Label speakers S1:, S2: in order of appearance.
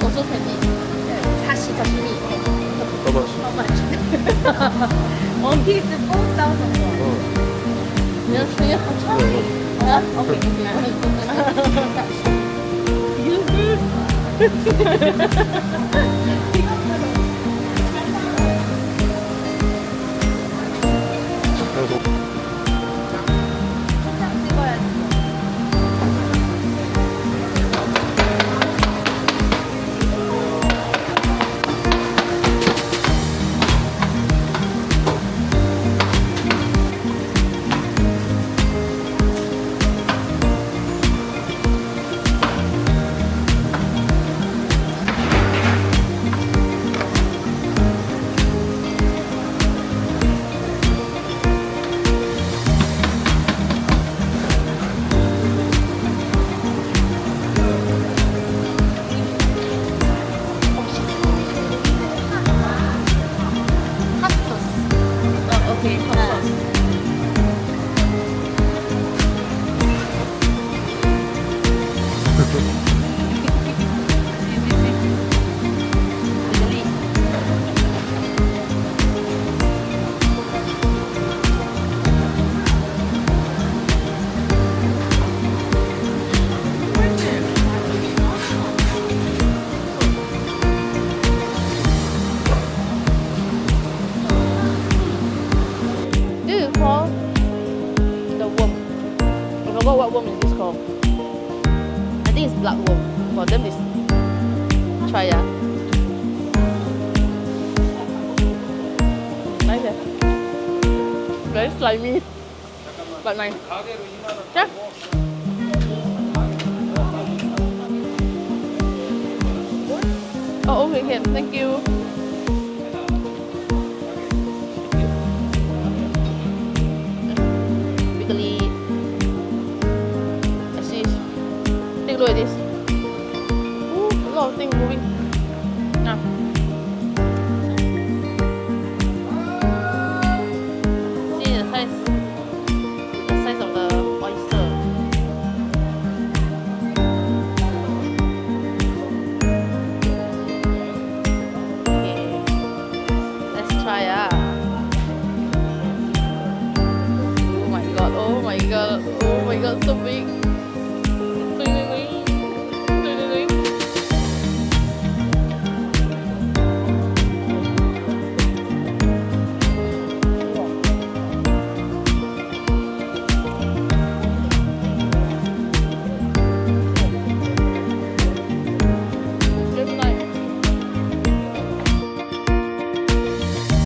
S1: Also can be sashimi.
S2: How much?
S1: How much? One piece is 4,000 won. You try? Huh? Okay. You good? Okay, hot sauce. This is called the worm. I forgot what worm is this called. I think it's bloodworm. For them is try ya. Nice eh? Very slimy. But nice. Yeah. Oh okay, okay. Thank you. Look at this. Ooh, a lot of things moving. Now.